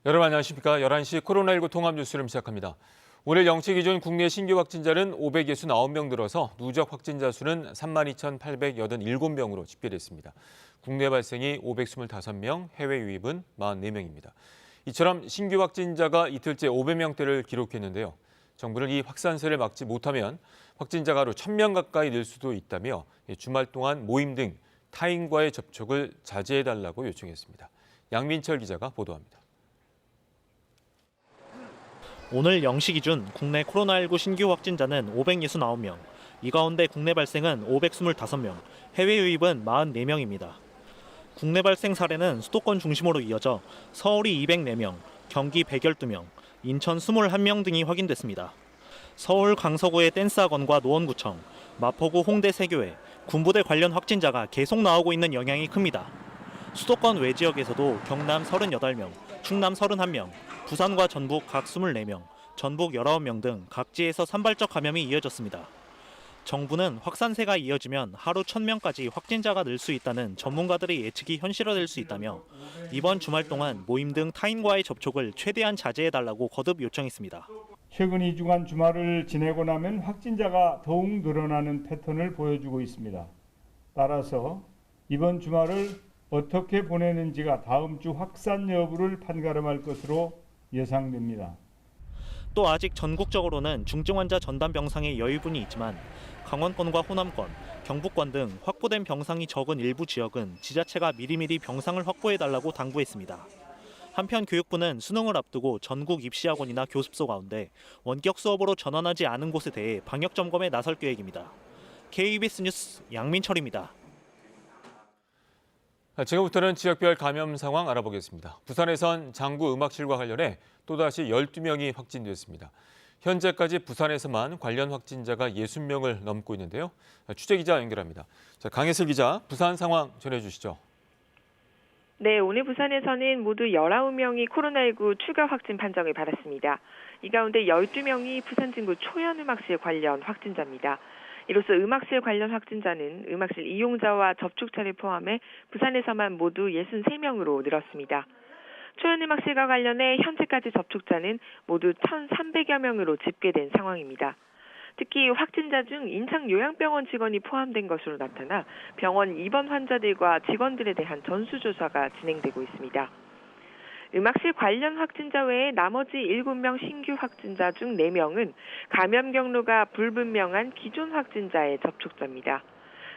여러분 안녕하십니까? 11시 코로나19 통합 뉴스를 시작합니다. 오늘 0시 기준 국내 신규 확진자는 569명 늘어서 누적 확진자 수는 32,887명으로 집계됐습니다. 국내 발생이 525명, 해외 유입은 44명입니다. 이처럼 신규 확진자가 이틀째 500명대를 기록했는데요. 정부는 이 확산세를 막지 못하면 확진자가 하루 1,000명 가까이 늘 수도 있다며 주말 동안 모임 등 타인과의 접촉을 자제해달라고 요청했습니다. 양민철 기자가 보도합니다. 오늘 0시 기준 국내 코로나19 신규 확진자는 569명, 이 가운데 국내 발생은 525명, 해외 유입은 44명입니다. 국내 발생 사례는 수도권 중심으로 이어져 서울이 204명, 경기 112명, 인천 21명 등이 확인됐습니다. 서울 강서구의 댄스학원과 노원구청, 마포구 홍대 세교회, 군부대 관련 확진자가 계속 나오고 있는 영향이 큽니다. 수도권 외 지역에서도 경남 38명, 충남 31명, 부산과 전북 각 24명, 전북 19명 등 각지에서 산발적 감염이 이어졌습니다. 정부는 확산세가 이어지면 하루 1,000명까지 확진자가 늘 수 있다는 전문가들의 예측이 현실화될 수 있다며 이번 주말 동안 모임 등 타인과의 접촉을 최대한 자제해달라고 거듭 요청했습니다. 최근 2주간 주말을 지내고 나면 확진자가 더욱 늘어나는 패턴을 보여주고 있습니다. 따라서 이번 주말을 어떻게 보내는지가 다음 주 확산 여부를 판가름할 것으로 예상됩니다. 또 아직 전국적으로는 중증 환자 전담 병상의 여유분이 있지만 강원권과 호남권, 경북권 등 확보된 병상이 적은 일부 지역은 지자체가 미리미리 병상을 확보해달라고 당부했습니다. 한편 교육부는 수능을 앞두고 전국 입시학원이나 교습소 가운데 원격 수업으로 전환하지 않은 곳에 대해 방역 점검에 나설 계획입니다. KBS 뉴스 양민철입니다. 지금부터는 지역별 감염 상황 알아보겠습니다. 부산에선 장구 음악실과 관련해 또다시 12명이 확진됐습니다. 현재까지 부산에서만 관련 확진자가 60명을 넘고 있는데요. 취재기자 연결합니다. 강혜슬 기자, 부산 상황 전해주시죠. 네, 오늘 부산에서는 모두 19명이 코로나19 추가 확진 판정을 받았습니다. 이 가운데 12명이 부산 진구 초연음악실 관련 확진자입니다. 이로써 음악실 관련 확진자는 음악실 이용자와 접촉자를 포함해 부산에서만 모두 63명으로 늘었습니다. 초연음악실과 관련해 현재까지 접촉자는 모두 1,300여 명으로 집계된 상황입니다. 특히 확진자 중 인창요양병원 직원이 포함된 것으로 나타나 병원 입원 환자들과 직원들에 대한 전수조사가 진행되고 있습니다. 음악실 관련 확진자 외에 나머지 7명 신규 확진자 중 4명은 감염 경로가 불분명한 기존 확진자의 접촉자입니다.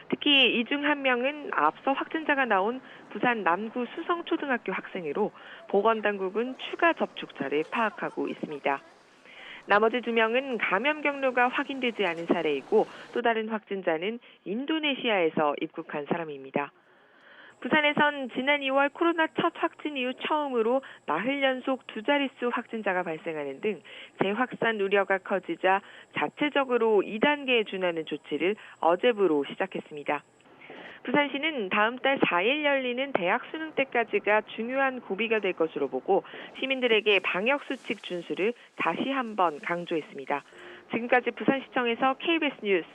특히 이 중 1명은 앞서 확진자가 나온 부산 남구 수성초등학교 학생으로 보건당국은 추가 접촉자를 파악하고 있습니다. 나머지 2명은 감염 경로가 확인되지 않은 사례이고 또 다른 확진자는 인도네시아에서 입국한 사람입니다. 부산에선 지난 2월 코로나 첫 확진 이후 처음으로 나흘 연속 2자릿수 확진자가 발생하는 등 재확산 우려가 커지자 자체적으로 2단계에 준하는 조치를 어제부로 시작했습니다. 부산시는 다음 달 4일 열리는 대학 수능 때까지가 중요한 고비가 될 것으로 보고 시민들에게 방역수칙 준수를 다시 한번 강조했습니다. 지금까지 부산시청에서 KBS 뉴스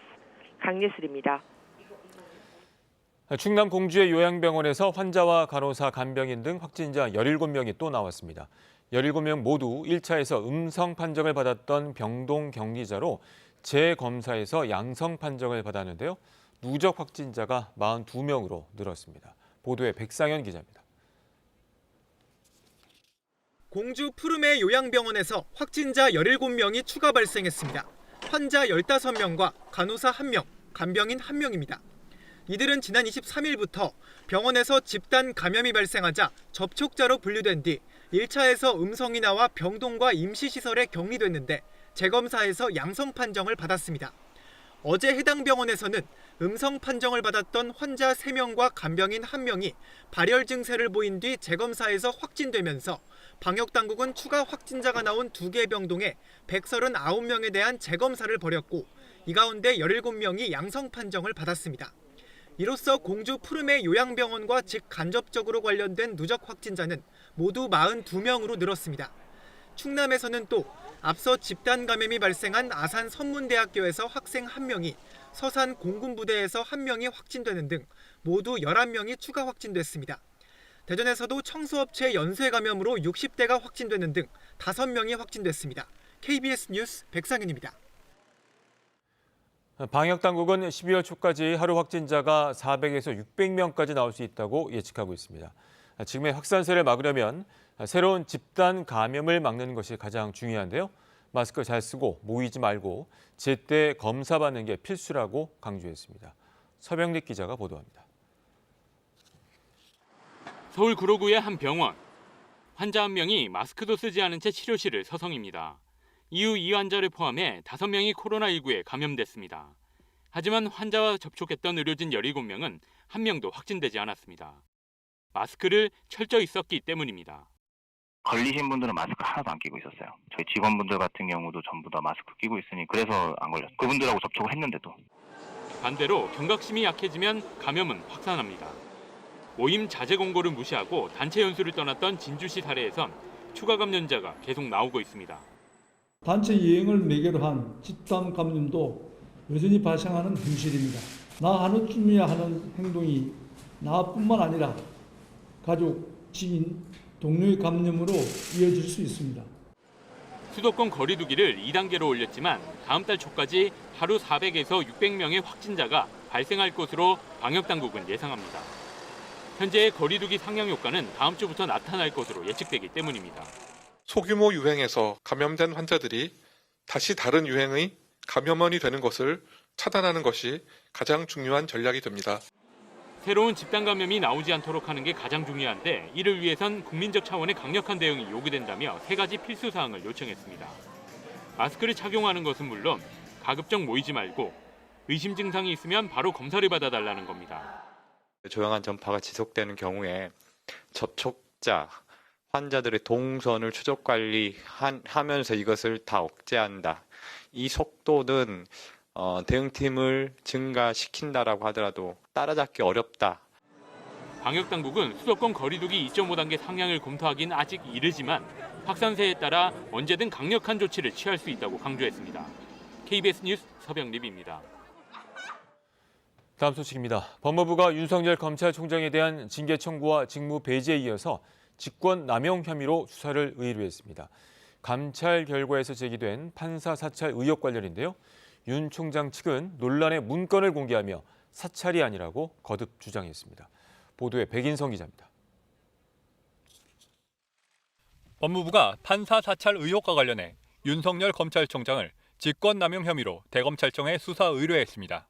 강예슬입니다. 충남 공주의 요양병원에서 환자와 간호사, 간병인 등 확진자 17명이 또 나왔습니다. 17명 모두 1차에서 음성 판정을 받았던 병동 격리자로 재검사에서 양성 판정을 받았는데요. 누적 확진자가 42명으로 늘었습니다. 보도에 백상현 기자입니다. 공주 푸르메 요양병원에서 확진자 17명이 추가 발생했습니다. 환자 15명과 간호사 1명, 간병인 1명입니다. 이들은 지난 23일부터 병원에서 집단 감염이 발생하자 접촉자로 분류된 뒤 1차에서 음성이 나와 병동과 임시시설에 격리됐는데 재검사에서 양성 판정을 받았습니다. 어제 해당 병원에서는 음성 판정을 받았던 환자 3명과 간병인 1명이 발열 증세를 보인 뒤 재검사에서 확진되면서 방역당국은 추가 확진자가 나온 2개 병동에 139명에 대한 재검사를 벌였고 이 가운데 17명이 양성 판정을 받았습니다. 이로써 공주 푸르메 요양병원과 직간접적으로 관련된 누적 확진자는 모두 42명으로 늘었습니다. 충남에서는 또 앞서 집단 감염이 발생한 아산 선문대학교에서 학생 1명이 서산 공군부대에서 1명이 확진되는 등 모두 11명이 추가 확진됐습니다. 대전에서도 청소업체 연쇄 감염으로 60대가 확진되는 등 5명이 확진됐습니다. KBS 뉴스 백상현입니다. 방역당국은 12월 초까지 하루 확진자가 400에서 600명까지 나올 수 있다고 예측하고 있습니다. 지금의 확산세를 막으려면 새로운 집단 감염을 막는 것이 가장 중요한데요. 마스크 잘 쓰고 모이지 말고 제때 검사받는 게 필수라고 강조했습니다. 서병립 기자가 보도합니다. 서울 구로구의 한 병원. 환자 한 명이 마스크도 쓰지 않은 채 치료실을 서성입니다. 이후 이 환자를 포함해 5명이 코로나19에 감염됐습니다. 하지만 환자와 접촉했던 의료진 17명은 한 명도 확진되지 않았습니다. 마스크를 철저히 썼기 때문입니다. 걸리신 분들은 마스크 하나도 안 끼고 있었어요. 저희 직원분들 같은 경우도 전부 다 마스크 끼고 있으니 그래서 안 걸렸어요. 그분들하고 접촉을 했는데도. 반대로 경각심이 약해지면 감염은 확산합니다. 모임 자제 공고를 무시하고 단체 연수를 떠났던 진주시 사례에선 추가 감염자가 계속 나오고 있습니다. 단체 여행을 매개로 한 집단 감염도 여전히 발생하는 현실입니다. 나 하나쯤이야 하는 행동이 나뿐만 아니라 가족, 지인, 동료의 감염으로 이어질 수 있습니다. 수도권 거리두기를 2단계로 올렸지만 다음 달 초까지 하루 400에서 600명의 확진자가 발생할 것으로 방역당국은 예상합니다. 현재의 거리두기 상향 효과는 다음 주부터 나타날 것으로 예측되기 때문입니다. 소규모 유행에서 감염된 환자들이 다시 다른 유행의 감염원이 되는 것을 차단하는 것이 가장 중요한 전략이 됩니다. 새로운 집단 감염이 나오지 않도록 하는 게 가장 중요한데 이를 위해선 국민적 차원의 강력한 대응이 요구된다며 3가지 필수 사항을 요청했습니다. 마스크를 착용하는 것은 물론 가급적 모이지 말고 의심 증상이 있으면 바로 검사를 받아달라는 겁니다. 조용한 전파가 지속되는 경우에 접촉자, 환자들의 동선을 추적 관리하면서 이것을 다 억제한다. 이 속도는 대응팀을 증가시킨다라고 하더라도 따라잡기 어렵다. 방역당국은 수도권 거리두기 2.5단계 상향을 검토하긴 아직 이르지만 확산세에 따라 언제든 강력한 조치를 취할 수 있다고 강조했습니다. KBS 뉴스 서병립입니다. 다음 소식입니다. 법무부가 윤석열 검찰총장에 대한 징계 청구와 직무 배제에 이어서 직권 남용 혐의로 수사를 의뢰했습니다. 감찰 결과에서 제기된 판사 사찰 의혹 관련인데요. 윤 총장 측은 논란의 문건을 공개하며 사찰이 아니라고 거듭 주장했습니다. 보도에 백인성 기자입니다. 법무부가 판사 사찰 의혹과 관련해 윤석열 검찰총장을 직권남용 혐의로 대검찰청에 수사 의뢰했습니다.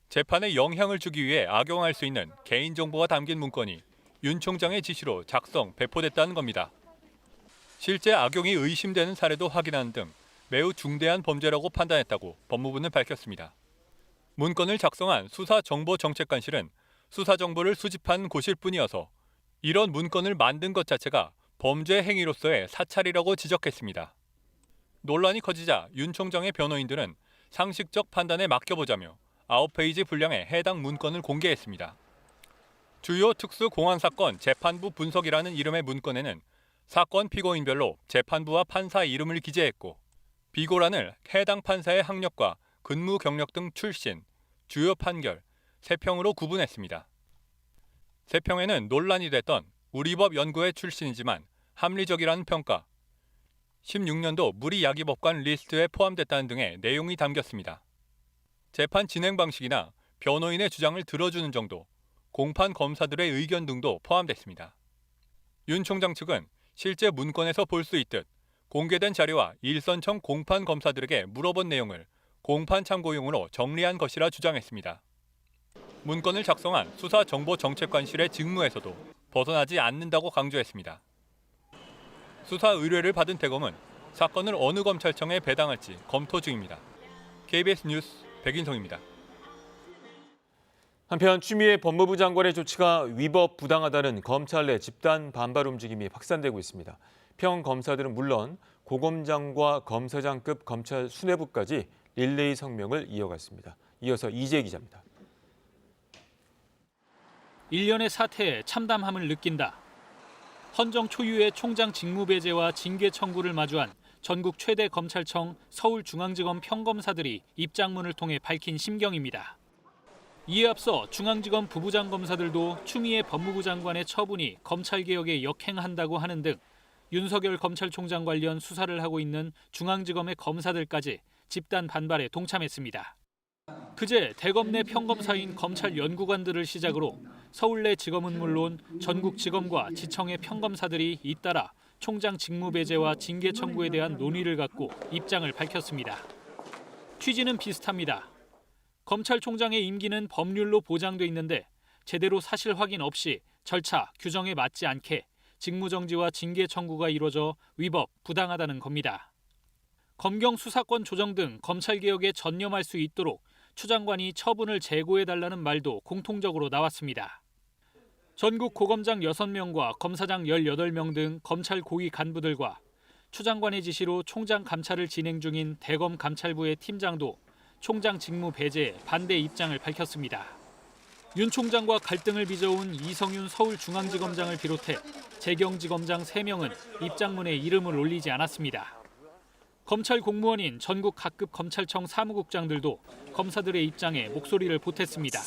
재판에 영향을 주기 위해 악용할 수 있는 개인정보가 담긴 문건이 윤 총장의 지시로 작성, 배포됐다는 겁니다. 실제 악용이 의심되는 사례도 확인하는 등 매우 중대한 범죄라고 판단했다고 법무부는 밝혔습니다. 문건을 작성한 수사정보정책관실은 수사 정보를 수집한 곳일 뿐이어서 이런 문건을 만든 것 자체가 범죄 행위로서의 사찰이라고 지적했습니다. 논란이 커지자 윤 총장의 변호인들은 상식적 판단에 맡겨보자며 9페이지 분량의 해당 문건을 공개했습니다. 주요 특수공안사건 재판부 분석이라는 이름의 문건에는 사건 피고인별로 재판부와 판사 이름을 기재했고 비고란을 해당 판사의 학력과 근무 경력 등 출신, 주요 판결, 세평으로 구분했습니다. 세평에는 논란이 됐던 우리법 연구회 출신이지만 합리적이라는 평가, 16년도 무리야기법관 리스트에 포함됐다는 등의 내용이 담겼습니다. 재판 진행 방식이나 변호인의 주장을 들어주는 정도, 공판 검사들의 의견 등도 포함됐습니다. 윤 총장 측은 실제 문건에서 볼 수 있듯 공개된 자료와 일선청 공판 검사들에게 물어본 내용을 공판 참고용으로 정리한 것이라 주장했습니다. 문건을 작성한 수사정보정책관실의 직무에서도 벗어나지 않는다고 강조했습니다. 수사 의뢰를 받은 대검은 사건을 어느 검찰청에 배당할지 검토 중입니다. KBS 뉴스 백인성입니다. 한편 추미애 법무부 장관의 조치가 위법 부당하다는 검찰 내 집단 반발 움직임이 확산되고 있습니다. 평 검사들은 물론 고검장과 검사장급 검찰 수뇌부까지 릴레이 성명을 이어갔습니다. 이어서 이재 기자입니다. 1년의 사태에 참담함을 느낀다. 헌정 초유의 총장 직무 배제와 징계 청구를 마주한 전국 최대 검찰청 서울중앙지검 평검사들이 입장문을 통해 밝힌 심경입니다. 이에 앞서 중앙지검 부부장 검사들도 추미애 법무부 장관의 처분이 검찰개혁에 역행한다고 하는 등 윤석열 검찰총장 관련 수사를 하고 있는 중앙지검의 검사들까지 집단 반발에 동참했습니다. 그제 대검 내 평검사인 검찰 연구관들을 시작으로 서울내 지검은 물론 전국 지검과 지청의 평검사들이 잇따라 총장 직무 배제와 징계 청구에 대한 논의를 갖고 입장을 밝혔습니다. 취지는 비슷합니다. 검찰총장의 임기는 법률로 보장돼 있는데 제대로 사실 확인 없이 절차, 규정에 맞지 않게 직무정지와 징계 청구가 이루어져 위법, 부당하다는 겁니다. 검경 수사권 조정 등 검찰개혁에 전념할 수 있도록 추 장관이 처분을 재고해달라는 말도 공통적으로 나왔습니다. 전국 고검장 6명과 검사장 18명 등 검찰 고위 간부들과 추 장관의 지시로 총장 감찰을 진행 중인 대검 감찰부의 팀장도 총장 직무 배제에 반대 입장을 밝혔습니다. 윤 총장과 갈등을 빚어온 이성윤 서울중앙지검장을 비롯해 재경지검장 3명은 입장문에 이름을 올리지 않았습니다. 검찰 공무원인 전국 각급 검찰청 사무국장들도 검사들의 입장에 목소리를 보탰습니다.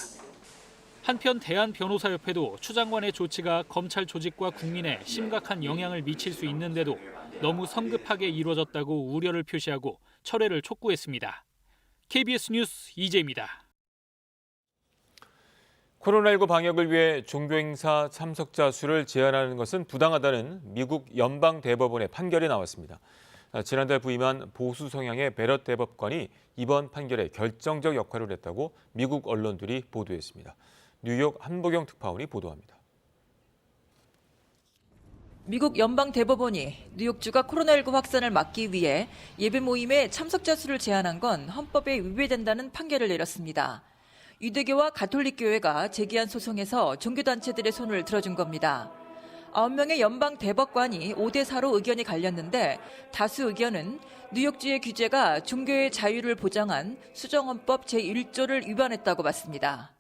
한편 대한변호사협회도 추 장관의 조치가 검찰 조직과 국민에 심각한 영향을 미칠 수 있는데도 너무 성급하게 이루어졌다고 우려를 표시하고 철회를 촉구했습니다. KBS 뉴스 이재입니다. 코로나19 방역을 위해 종교 행사 참석자 수를 제한하는 것은 부당하다는 미국 연방대법원의 판결이 나왔습니다. 지난달 부임한 보수 성향의 베럿 대법관이 이번 판결에 결정적 역할을 했다고 미국 언론들이 보도했습니다. 뉴욕 한보경 특파원이 보도합니다. 미국 연방대법원이 뉴욕주가 코로나19 확산을 막기 위해 예배 모임에 참석자 수를 제한한 건 헌법에 위배된다는 판결을 내렸습니다. 유대교와 가톨릭교회가 제기한 소송에서 종교단체들의 손을 들어준 겁니다. 9명의 연방대법관이 5대4로 의견이 갈렸는데 다수 의견은 뉴욕주의 규제가 종교의 자유를 보장한 수정헌법 제1조를 위반했다고 봤습니다.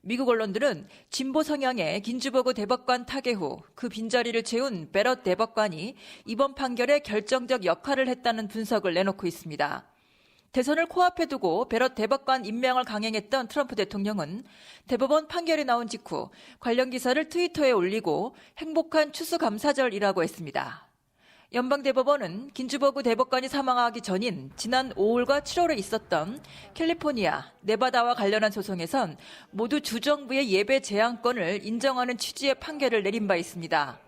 미국 언론들은 진보 성향의 긴즈버그 대법관 타계 후 그 빈자리를 채운 베럿 대법관이 이번 판결에 결정적 역할을 했다는 분석을 내놓고 있습니다. 대선을 코앞에 두고 베럿 대법관 임명을 강행했던 트럼프 대통령은 대법원 판결이 나온 직후 관련 기사를 트위터에 올리고 행복한 추수감사절이라고 했습니다. 연방대법원은 긴즈버그 대법관이 사망하기 전인 지난 5월과 7월에 있었던 캘리포니아, 네바다와 관련한 소송에선 모두 주정부의 예배 제한권을 인정하는 취지의 판결을 내린 바 있습니다.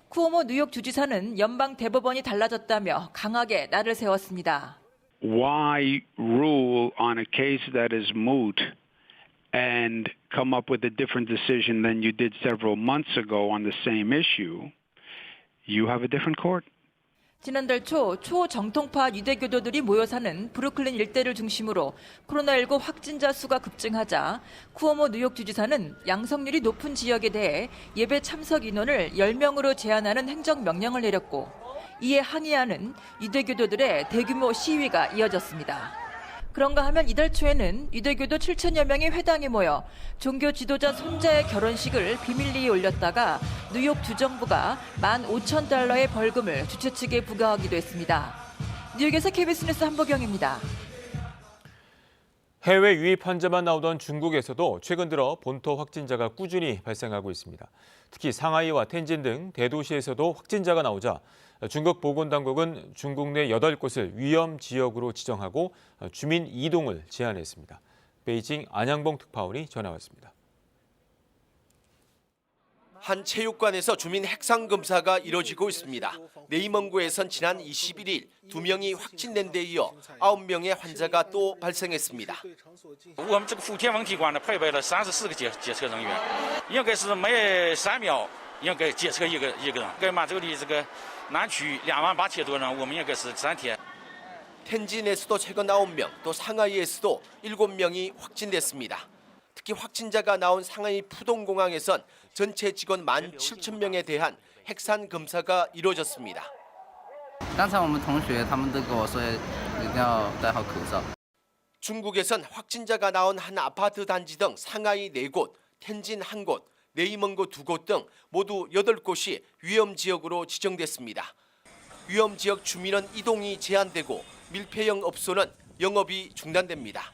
쿠오모 뉴욕 주지사는 연방대법원이 달라졌다며 강하게 날을 세웠습니다. Why rule on a case that is moot and come up with a different decision than you did several months ago on the same issue? You have a different court. 지난달 초 초정통파 유대교도들이 모여 사는 브루클린 일대를 중심으로 코로나19 확진자 수가 급증하자 쿠오모 뉴욕 주지사는 양성률이 높은 지역에 대해 예배 참석 인원을 10명으로 제한하는 행정명령을 내렸고 이에 항의하는 유대교도들의 대규모 시위가 이어졌습니다. 그런가 하면 이달 초에는 유대교도 7천여 명이 회당에 모여 종교 지도자 손자의 결혼식을 비밀리에 올렸다가 뉴욕 주정부가 $15,000의 벌금을 주최 측에 부과하기도 했습니다. 뉴욕에서 KBS 뉴스 한보경입니다. 해외 유입 환자만 나오던 중국에서도 최근 들어 본토 확진자가 꾸준히 발생하고 있습니다. 특히 상하이와 텐진 등 대도시에서도 확진자가 나오자 중국 보건당국은 중국 내 8곳을 위험 지역으로 지정하고 주민 이동을 제한했습니다. 베이징 안양봉 특파원이 전해 왔습니다. 한 체육관에서 주민 핵상 검사가 이뤄지고 있습니다. 네이먼구에선 지난 21일 2명이 확진된 데 이어 9명의 환자가 또 발생했습니다. 我们这个福田问题馆呢配备了34个检测人员，应该是每3秒应该检测一个人。该满洲的这个南区28,000多人，我们应该是3天。 텐진에서도 최근 9명, 또 상하이에서도 7명이 확진됐습니다. 특히 확진자가 나온 상하이 푸동공항에선 전체 직원 17,000명에 대한 핵산 검사가 이루어졌습니다. 刚才我们同学他们都跟我说一定要戴好口罩。 중국에선 확진자가 나온 한 아파트 단지 등 상하이 4곳, 텐진 1곳, 네이먼구 2곳 등 모두 8곳이 위험 지역으로 지정됐습니다. 위험 지역 주민은 이동이 제한되고 밀폐형 업소는 영업이 중단됩니다.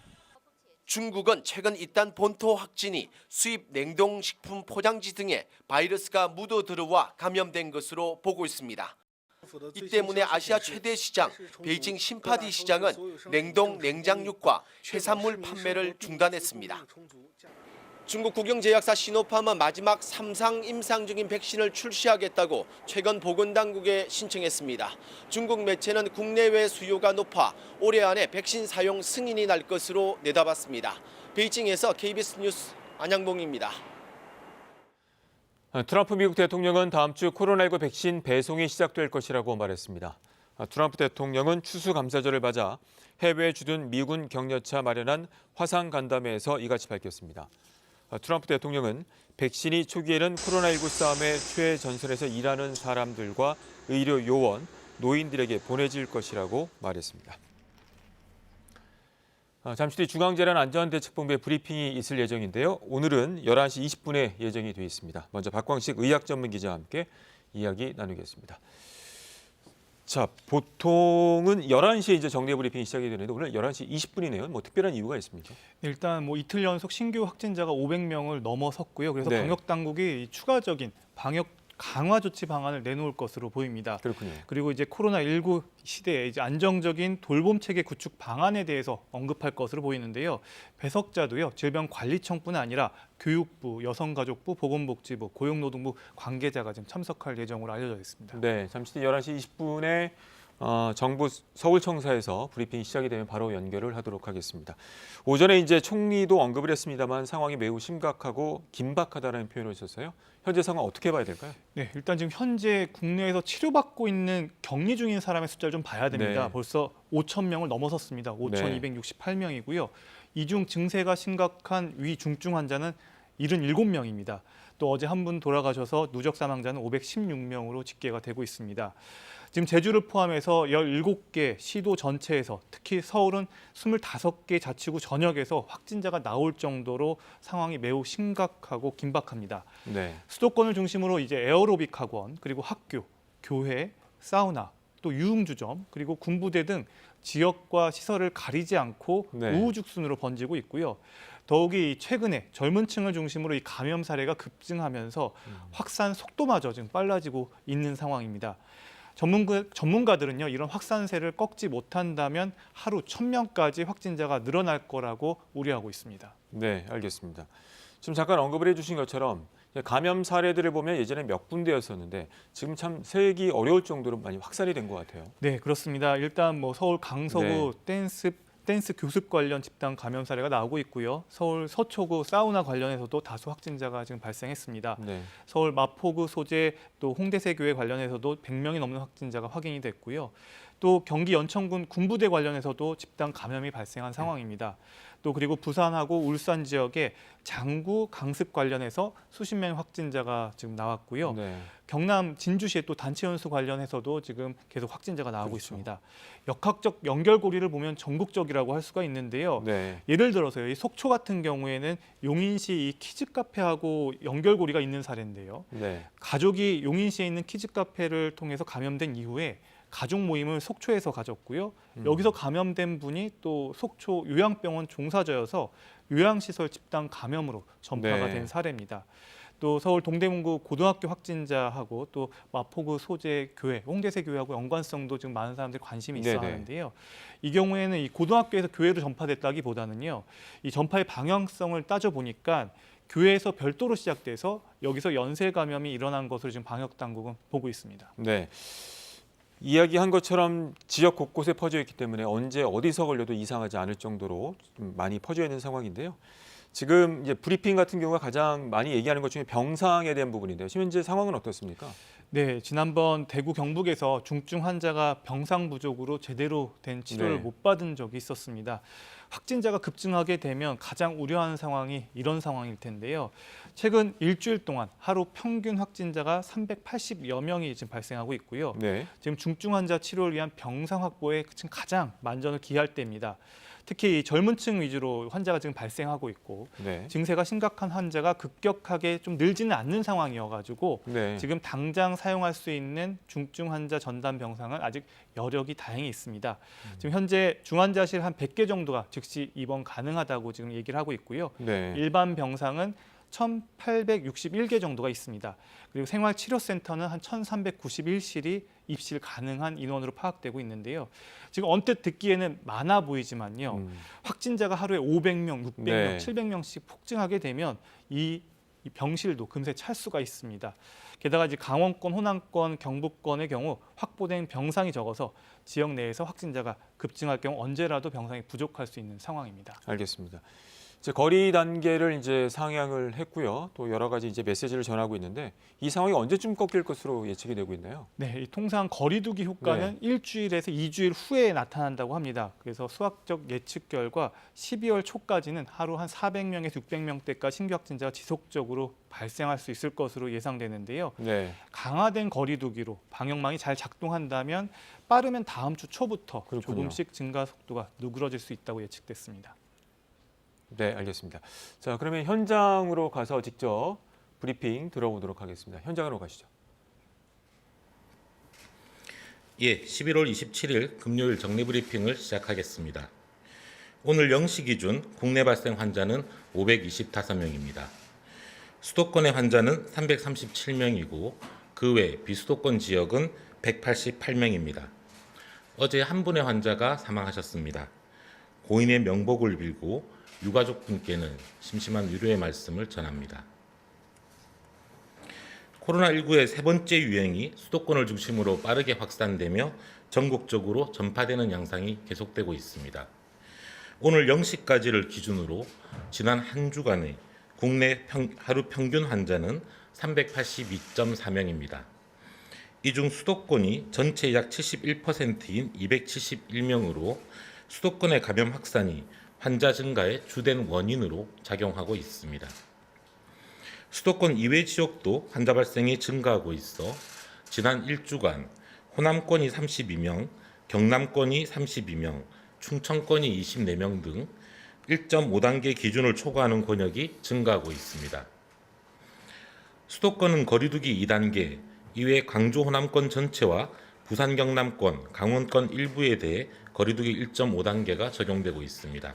중국은 최근 잇단 본토 확진이 수입 냉동식품 포장지 등에 바이러스가 묻어 들어와 감염된 것으로 보고 있습니다. 이 때문에 아시아 최대 시장 베이징 신파디 시장은 냉동 냉장육과 해산물 판매를 중단했습니다. 중국 국영제약사 시노팜은 마지막 3상 임상 중인 백신을 출시하겠다고 최근 보건당국에 신청했습니다. 중국 매체는 국내외 수요가 높아 올해 안에 백신 사용 승인이 날 것으로 내다봤습니다. 베이징에서 KBS 뉴스 안양봉입니다. 트럼프 미국 대통령은 다음 주 코로나19 백신 배송이 시작될 것이라고 말했습니다. 트럼프 대통령은 추수감사절을 맞아 해외에 주둔 미군 격려차 마련한 화상 간담회에서 이같이 밝혔습니다. 트럼프 대통령은 백신이 초기에는 코로나19 싸움의 최전선에서 일하는 사람들과 의료 요원, 노인들에게 보내질 것이라고 말했습니다. 잠시 뒤 중앙재난안전대책본부의 브리핑이 있을 예정인데요. 오늘은 11시 20분에 예정이 되어 있습니다. 먼저 박광식 의학전문기자와 함께 이야기 나누겠습니다. 자, 보통은 11시에 이제 정례 브리핑이 시작이 되는데 오늘 11시 20분이네요. 뭐 특별한 이유가 있습니까? 일단 이틀 연속 신규 확진자가 500명을 넘어섰고요. 그래서 네. 방역 당국이 추가적인 방역 강화 조치 방안을 내놓을 것으로 보입니다. 그렇군요. 그리고 이제 코로나19 시대에 이제 안정적인 돌봄 체계 구축 방안에 대해서 언급할 것으로 보이는데요. 배석자도요. 질병관리청뿐 아니라 교육부, 여성가족부, 보건복지부, 고용노동부 관계자가 지금 참석할 예정으로 알려져 있습니다. 네, 잠시 뒤 11시 20분에 정부 서울청사에서 브리핑이 시작이 되면 바로 연결을 하도록 하겠습니다. 오전에 이제 총리도 언급을 했습니다만 상황이 매우 심각하고 긴박하다는 표현을 썼어요. 현재 상황 어떻게 봐야 될까요? 네, 일단 지금 현재 국내에서 치료받고 있는 격리 중인 사람의 숫자를 좀 봐야 됩니다. 네. 벌써 5천 명을 넘어섰습니다. 5,268명이고요. 이 중 증세가 심각한 위중증 환자는 77명입니다. 또 어제 한 분 돌아가셔서 누적 사망자는 516명으로 집계가 되고 있습니다. 지금 제주를 포함해서 17개 시도 전체에서 특히 서울은 25개 자치구 전역에서 확진자가 나올 정도로 상황이 매우 심각하고 긴박합니다. 네. 수도권을 중심으로 이제 에어로빅 학원, 그리고 학교, 교회, 사우나, 또 유흥주점, 그리고 군부대 등 지역과 시설을 가리지 않고 네. 우후죽순으로 번지고 있고요. 더욱이 최근에 젊은 층을 중심으로 이 감염 사례가 급증하면서 확산 속도마저 지금 빨라지고 있는 상황입니다. 전문가들은요, 이런 확산세를 꺾지 못한다면 하루 1,000명까지 확진자가 늘어날 거라고 우려하고 있습니다. 네, 알겠습니다. 지금 잠깐 언급을 해주신 것처럼 감염 사례들을 보면 예전에 몇 군데였었는데 지금 참 세기 어려울 정도로 많이 확산이 된 것 같아요. 네, 그렇습니다. 일단 서울 강서구 네. 댄스 교습 관련 집단 감염 사례가 나오고 있고요. 서울 서초구 사우나 관련해서도 다수 확진자가 지금 발생했습니다. 네. 서울 마포구 소재 또 홍대세 교회 관련해서도 100명이 넘는 확진자가 확인이 됐고요. 또 경기 연천군 군부대 관련해서도 집단 감염이 발생한 상황입니다. 또 그리고 부산하고 울산 지역에 장구 강습 관련해서 수십 명의 확진자가 지금 나왔고요. 네. 경남 진주시에 또 단체 연수 관련해서도 지금 계속 확진자가 나오고 있습니다. 역학적 연결고리를 보면 전국적이라고 할 수가 있는데요. 네. 예를 들어서요, 이 속초 같은 경우에는 용인시 이 키즈 카페하고 연결고리가 있는 사례인데요. 네. 가족이 용인시에 있는 키즈 카페를 통해서 감염된 이후에 가족 모임을 속초에서 가졌고요. 여기서 감염된 분이 또 속초 요양병원 종사자여서 요양시설 집단 감염으로 전파가 네. 된 사례입니다. 또 서울 동대문구 고등학교 확진자하고 또 마포구 소재 교회, 홍대세 교회하고 연관성도 지금 많은 사람들이 관심이 있어 네네. 하는데요. 이 경우에는 이 고등학교에서 교회로 전파됐다기보다는요, 이 전파의 방향성을 따져보니까 교회에서 별도로 시작돼서 여기서 연쇄 감염이 일어난 것으로 지금 방역 당국은 보고 있습니다. 네. 이야기한 것처럼 지역 곳곳에 퍼져 있기 때문에 언제 어디서 걸려도 이상하지 않을 정도로 좀 많이 퍼져 있는 상황인데요. 지금 이제 브리핑 같은 경우가 가장 많이 얘기하는 것 중에 병상에 대한 부분인데요. 현재 상황은 어떻습니까? 네, 지난번 대구 경북에서 중증 환자가 병상 부족으로 제대로 된 치료를 네. 못 받은 적이 있었습니다. 확진자가 급증하게 되면 가장 우려하는 상황이 이런 상황일 텐데요. 최근 일주일 동안 하루 평균 확진자가 380여 명이 지금 발생하고 있고요. 네. 지금 중증 환자 치료를 위한 병상 확보에 지금 가장 만전을 기할 때입니다. 특히 젊은 층 위주로 환자가 지금 발생하고 있고 네. 증세가 심각한 환자가 급격하게 좀 늘지는 않는 상황이어가지고 네. 지금 당장 사용할 수 있는 중증 환자 전담 병상은 아직 여력이 다행히 있습니다. 지금 현재 중환자실 한 100개 정도가 즉시 입원 가능하다고 지금 얘기를 하고 있고요. 네. 일반 병상은 1,861개 정도가 있습니다. 그리고 생활치료센터는 한 1,391실이 입실 가능한 인원으로 파악되고 있는데요. 지금 언뜻 듣기에는 많아 보이지만요. 확진자가 하루에 500명, 600명, 네. 700명씩 폭증하게 되면 이 병실도 금세 찰 수가 있습니다. 게다가 이제 강원권, 호남권, 경북권의 경우 확보된 병상이 적어서 지역 내에서 확진자가 급증할 경우 언제라도 병상이 부족할 수 있는 상황입니다. 알겠습니다. 이제 거리 단계를 이제 상향을 했고요. 또 여러 가지 이제 메시지를 전하고 있는데 이 상황이 언제쯤 꺾일 것으로 예측이 되고 있나요? 네, 통상 거리두기 효과는 일주일에서 2주일 후에 나타난다고 합니다. 그래서 수학적 예측 결과 12월 초까지는 하루 한 400명에서 600명대까지 신규 확진자가 지속적으로 발생할 수 있을 것으로 예상되는데요. 네. 강화된 거리두기로 방역망이 잘 작동한다면 빠르면 다음 주 초부터 그렇군요. 조금씩 증가 속도가 누그러질 수 있다고 예측됐습니다. 네, 알겠습니다. 자, 그러면 현장으로 가서 직접 브리핑 들어보도록 하겠습니다. 현장으로 가시죠. 예, 11월 27일 금요일 정례 브리핑을 시작하겠습니다. 오늘 0시 기준 국내 발생 환자는 525명입니다. 수도권의 환자는 337명이고 그 외 비수도권 지역은 188명입니다. 어제 한 분의 환자가 사망하셨습니다. 고인의 명복을 빌고 유가족분께는 심심한 위로의 말씀을 전합니다. 코로나19의 세 번째 유행이 수도권을 중심으로 빠르게 확산되며 전국적으로 전파되는 양상이 계속되고 있습니다. 오늘 0시까지를 기준으로 지난 한 주간의 국내 하루 평균 환자는 382.4명입니다. 이 중 수도권이 전체 약 71%인 271명으로 수도권의 감염 확산이 환자 증가의 주된 원인으로 작용하고 있습니다. 수도권 이외 지역도 환자 발생이 증가하고 있어 지난 1주간 호남권이 32명, 경남권이 32명, 충청권이 24명 등 1.5단계 기준을 초과하는 권역이 증가하고 있습니다. 수도권은 거리두기 2단계, 이외 광주 호남권 전체와 부산 경남권, 강원권 일부에 대해 거리두기 1.5단계가 적용되고 있습니다.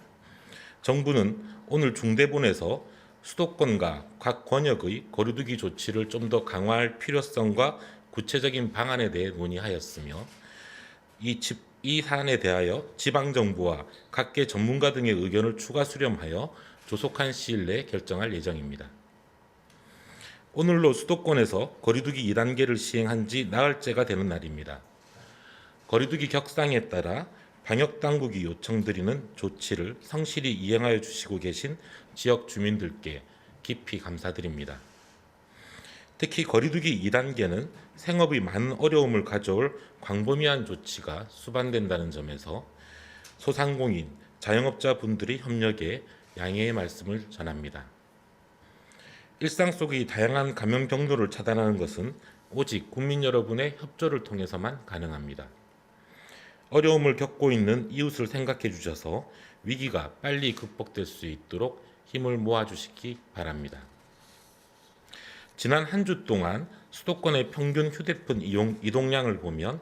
정부는 오늘 중대본에서 수도권과 각 권역의 거리두기 조치를 좀 더 강화할 필요성과 구체적인 방안에 대해 논의하였으며 이 사안에 대하여 지방정부와 각계 전문가 등의 의견을 추가 수렴하여 조속한 시일 내에 결정할 예정입니다. 오늘로 수도권에서 거리두기 2단계를 시행한 지 나흘째가 되는 날입니다. 거리두기 격상에 따라 방역당국이 요청드리는 조치를 성실히 이행하여 주시고 계신 지역 주민들께 깊이 감사드립니다. 특히 거리두기 2단계는 생업의 많은 어려움을 가져올 광범위한 조치가 수반된다는 점에서 소상공인, 자영업자분들의 협력에 양해의 말씀을 전합니다. 일상 속의 다양한 감염 경로를 차단하는 것은 오직 국민 여러분의 협조를 통해서만 가능합니다. 어려움을 겪고 있는 이웃을 생각해 주셔서 위기가 빨리 극복될 수 있도록 힘을 모아주시기 바랍니다. 지난 한 주 동안 수도권의 평균 휴대폰 이동량을 보면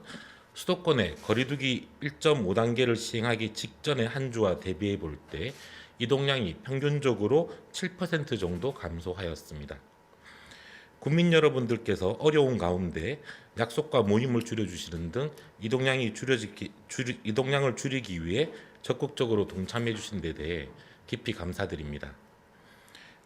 수도권의 거리두기 1.5단계를 시행하기 직전의 한 주와 대비해 볼 때 이동량이 평균적으로 7% 정도 감소하였습니다. 국민 여러분들께서 어려운 가운데 약속과 모임을 줄여주시는 등 이동량을 줄이기 위해 적극적으로 동참해 주신 데 대해 깊이 감사드립니다.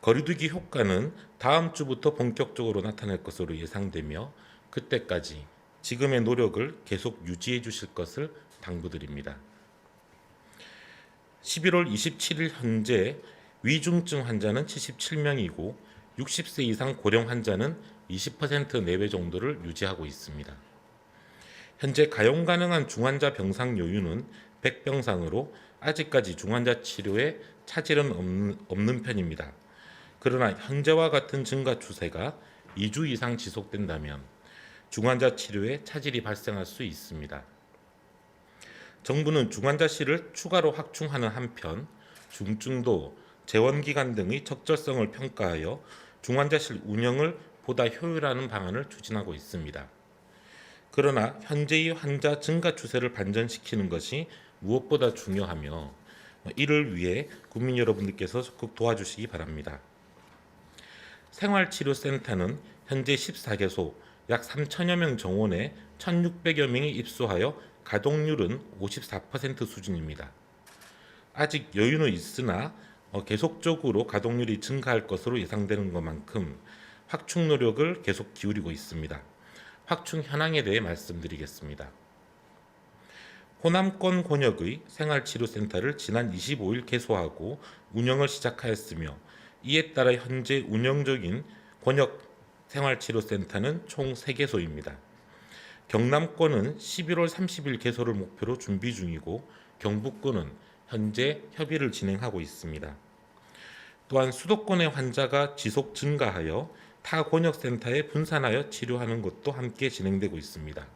거리두기 효과는 다음 주부터 본격적으로 나타날 것으로 예상되며 그때까지 지금의 노력을 계속 유지해 주실 것을 당부드립니다. 11월 27일 현재 위중증 환자는 77명이고 60세 이상 고령 환자는 20% 내외 정도를 유지하고 있습니다. 현재 가용 가능한 중환자 병상 여유는 100병상으로 아직까지 중환자 치료에 차질은 없는 편입니다. 그러나 현재와 같은 증가 추세가 2주 이상 지속된다면 중환자 치료에 차질이 발생할 수 있습니다. 정부는 중환자실을 추가로 확충하는 한편 중증도, 재원기간 등의 적절성을 평가하여 중환자실 운영을 보다 효율화하는 방안을 추진하고 있습니다. 그러나 현재의 환자 증가 추세를 반전시키는 것이 무엇보다 중요하며 이를 위해 국민 여러분들께서 적극 도와주시기 바랍니다. 생활치료센터는 현재 14개소 약 3천여 명 정원에 1,600여 명이 입소하여 가동률은 54% 수준입니다. 아직 여유는 있으나 계속적으로 가동률이 증가할 것으로 예상되는 것만큼 확충 노력을 계속 기울이고 있습니다. 확충 현황에 대해 말씀드리겠습니다. 호남권 권역의 생활치료센터를 지난 25일 개소하고 운영을 시작하였으며 이에 따라 현재 운영 중인 권역 생활치료센터는 총 3개소입니다. 경남권은 11월 30일 개소를 목표로 준비 중이고 경북권은 현재 협의를 진행하고 있습니다. 또한 수도권의 환자가 지속 증가하여 타 권역센터에 분산하여 치료하는 것도 함께 진행되고 있습니다.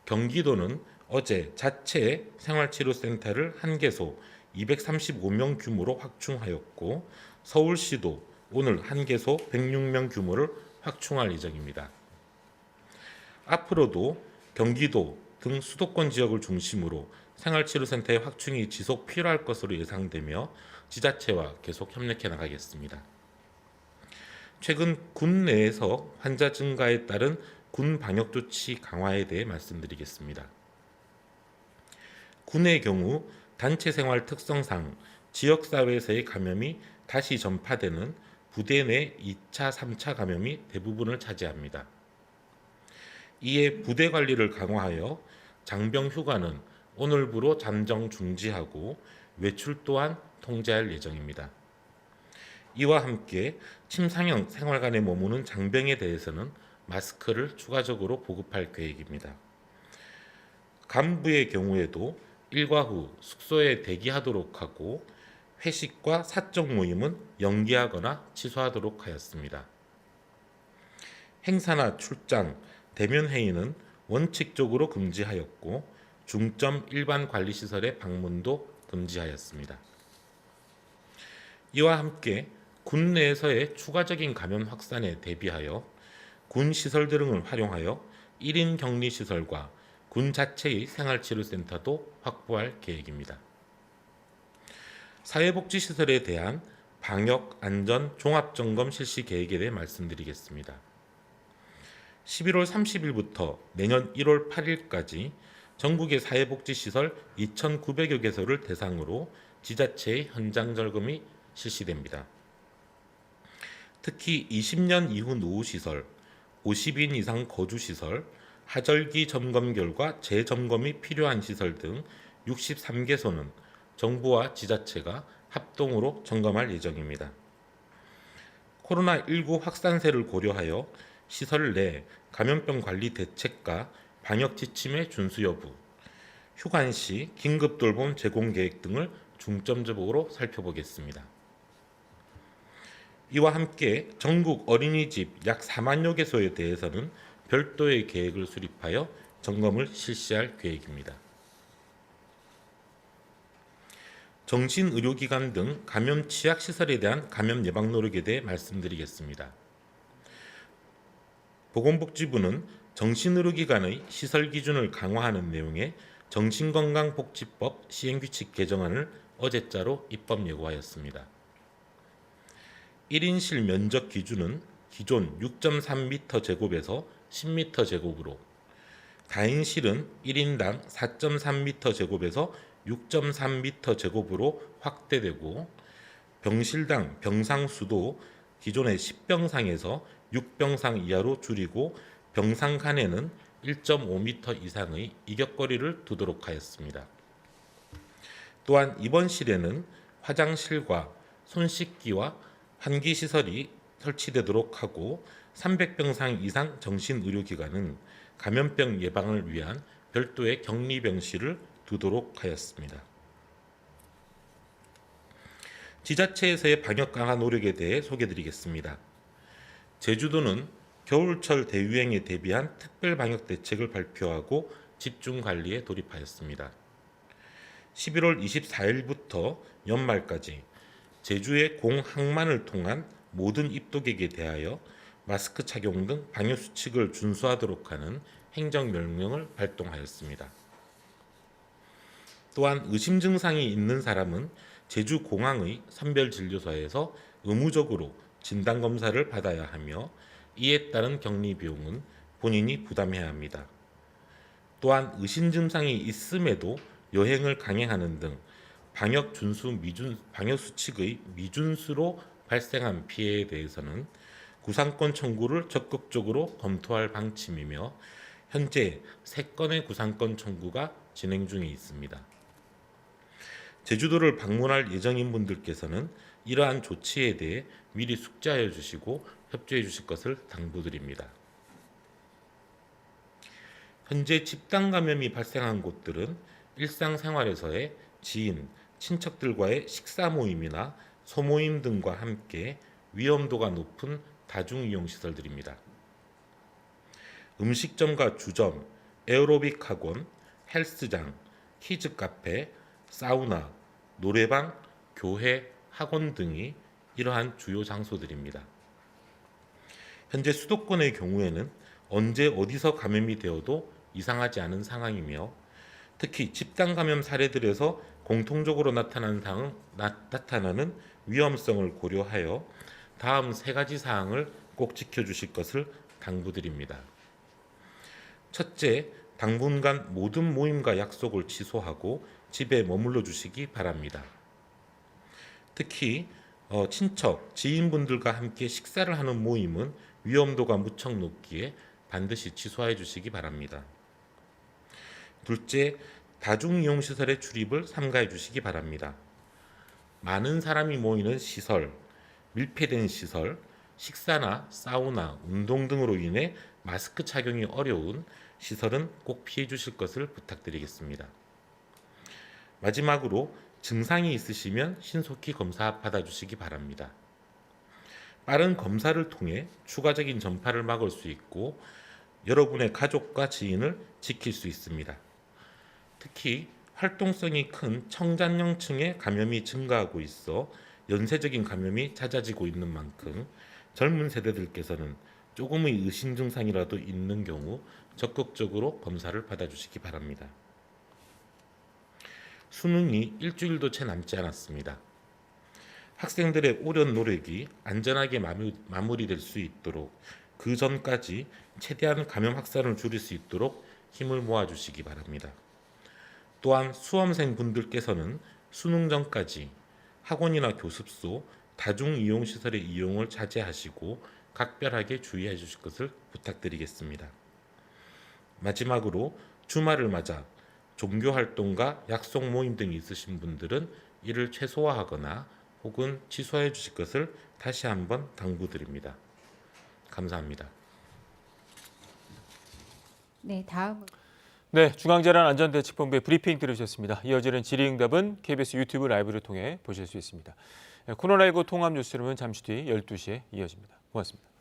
경기도는 어제 자체 생활치료센터를 1개소 235명 규모로 확충하였고 서울시도 오늘 1개소 106명 규모를 확충할 예정입니다. 앞으로도 경기도 등 수도권 지역을 중심으로 생활치료센터의 확충이 지속 필요할 것으로 예상되며 지자체와 계속 협력해 나가겠습니다. 최근 군 내에서 환자 증가에 따른 군 방역조치 강화에 대해 말씀드리겠습니다. 군의 경우 단체 생활 특성상 지역사회에서의 감염이 다시 전파되는 부대 내 2차, 3차 감염이 대부분을 차지합니다. 이에 부대 관리를 강화하여 장병 휴가는 오늘부로 잠정 중지하고 외출 또한 통제할 예정입니다. 이와 함께 침상형 생활관에 머무는 장병에 대해서는 마스크를 추가적으로 보급할 계획입니다. 간부의 경우에도 일과 후 숙소에 대기하도록 하고 회식과 사적 모임은 연기하거나 취소하도록 하였습니다. 행사나 출장, 대면 회의는 원칙적으로 금지하였고 중점 일반 관리시설의 방문도 금지하였습니다. 이와 함께 군 내에서의 추가적인 감염 확산에 대비하여 군 시설 등을 활용하여 1인 격리시설과 군 자체의 생활치료센터도 확보할 계획입니다. 사회복지시설에 대한 방역, 안전, 종합점검 실시 계획에 대해 말씀드리겠습니다. 11월 30일부터 내년 1월 8일까지 전국의 사회복지시설 2,900여 개소를 대상으로 지자체의 현장 점검이 실시됩니다. 특히 20년 이후 노후시설, 50인 이상 거주시설, 하절기 점검 결과 재점검이 필요한 시설 등 63개소는 정부와 지자체가 합동으로 점검할 예정입니다. 코로나19 확산세를 고려하여 시설 내 감염병 관리 대책과 방역 지침의 준수 여부, 휴관 시 긴급 돌봄 제공 계획 등을 중점적으로 살펴보겠습니다. 이와 함께 전국 어린이집 약 4만여 개소에 대해서는 별도의 계획을 수립하여 점검을 실시할 계획입니다. 정신의료기관 등 감염 취약시설에 대한 감염 예방 노력에 대해 말씀드리겠습니다. 보건복지부는 정신의료기관의 시설 기준을 강화하는 내용의 정신건강복지법 시행규칙 개정안을 어제자로 입법 예고하였습니다. 1인실 면적 기준은 기존 6.3m 제곱에서 10m 제곱으로, 다인실은 1인당 4.3m 제곱에서 6.3m 제곱으로 확대되고 병실당 병상수도 기존의 10병상에서 6병상 이하로 줄이고 병상 간에는 1.5m 이상의 이격거리를 두도록 하였습니다. 또한 입원실에는 화장실과 손 씻기와 환기시설이 설치되도록 하고 300병상 이상 정신의료기관은 감염병 예방을 위한 별도의 격리병실을 두도록 하였습니다. 지자체에서의 방역 강화 노력에 대해 소개드리겠습니다. 제주도는 겨울철 대유행에 대비한 특별 방역 대책을 발표하고 집중 관리에 돌입하였습니다. 11월 24일부터 연말까지 제주의 공항만을 통한 모든 입국객에 대하여 마스크 착용 등 방역 수칙을 준수하도록 하는 행정명령을 발동하였습니다. 또한 의심 증상이 있는 사람은 제주공항의 선별진료소에서 의무적으로 진단검사를 받아야 하며 이에 따른 격리 비용은 본인이 부담해야 합니다. 또한 의심 증상이 있음에도 여행을 강행하는 등 방역 수칙의 미준수로 발생한 피해에 대해서는 구상권 청구를 적극적으로 검토할 방침이며 현재 3건의 구상권 청구가 진행 중에 있습니다. 제주도를 방문할 예정인 분들께서는 이러한 조치에 대해 미리 숙지하여 주시고 협조해 주실 것을 당부드립니다. 현재 집단 감염이 발생한 곳들은 일상생활에서의 지인, 친척들과의 식사 모임이나 소모임 등과 함께 위험도가 높은 다중이용시설들입니다. 음식점과 주점, 에어로빅 학원, 헬스장, 키즈카페, 사우나, 노래방, 교회, 학원 등이 이러한 주요 장소들입니다. 현재 수도권의 경우에는 언제 어디서 감염이 되어도 이상하지 않은 상황이며 특히 집단 감염 사례들에서 공통적으로 나타나는 위험성을 고려하여 다음 3가지 사항을 꼭 지켜주실 것을 당부드립니다. 첫째, 당분간 모든 모임과 약속을 취소하고 집에 머물러 주시기 바랍니다. 특히 친척, 지인분들과 함께 식사를 하는 모임은 위험도가 무척 높기에 반드시 취소해 주시기 바랍니다. 둘째, 다중이용시설의 출입을 삼가해 주시기 바랍니다. 많은 사람이 모이는 시설, 밀폐된 시설, 식사나 사우나, 운동 등으로 인해 마스크 착용이 어려운 시설은 꼭 피해 주실 것을 부탁드리겠습니다. 마지막으로 증상이 있으시면 신속히 검사 받아주시기 바랍니다. 빠른 검사를 통해 추가적인 전파를 막을 수 있고 여러분의 가족과 지인을 지킬 수 있습니다. 특히 활동성이 큰 청장년층의 감염이 증가하고 있어 연쇄적인 감염이 잦아지고 있는 만큼 젊은 세대들께서는 조금의 의심 증상이라도 있는 경우 적극적으로 검사를 받아주시기 바랍니다. 수능이 일주일도 채 남지 않았습니다. 학생들의 오랜 노력이 안전하게 마무리될 수 있도록 그 전까지 최대한 감염 확산을 줄일 수 있도록 힘을 모아주시기 바랍니다. 또한 수험생 분들께서는 수능 전까지 학원이나 교습소, 다중이용시설의 이용을 자제하시고 각별하게 주의해 주실 것을 부탁드리겠습니다. 마지막으로 주말을 맞아 종교활동과 약속 모임 등이 있으신 분들은 이를 최소화하거나 혹은 취소해 주실 것을 다시 한번 당부드립니다. 감사합니다. 네, 다음으로. 네, 중앙재난안전대책본부의 브리핑 들으셨습니다. 이어지는 질의응답은 KBS 유튜브 라이브를 통해 보실 수 있습니다. 코로나19 통합 뉴스룸은 잠시 뒤 12시에 이어집니다. 고맙습니다.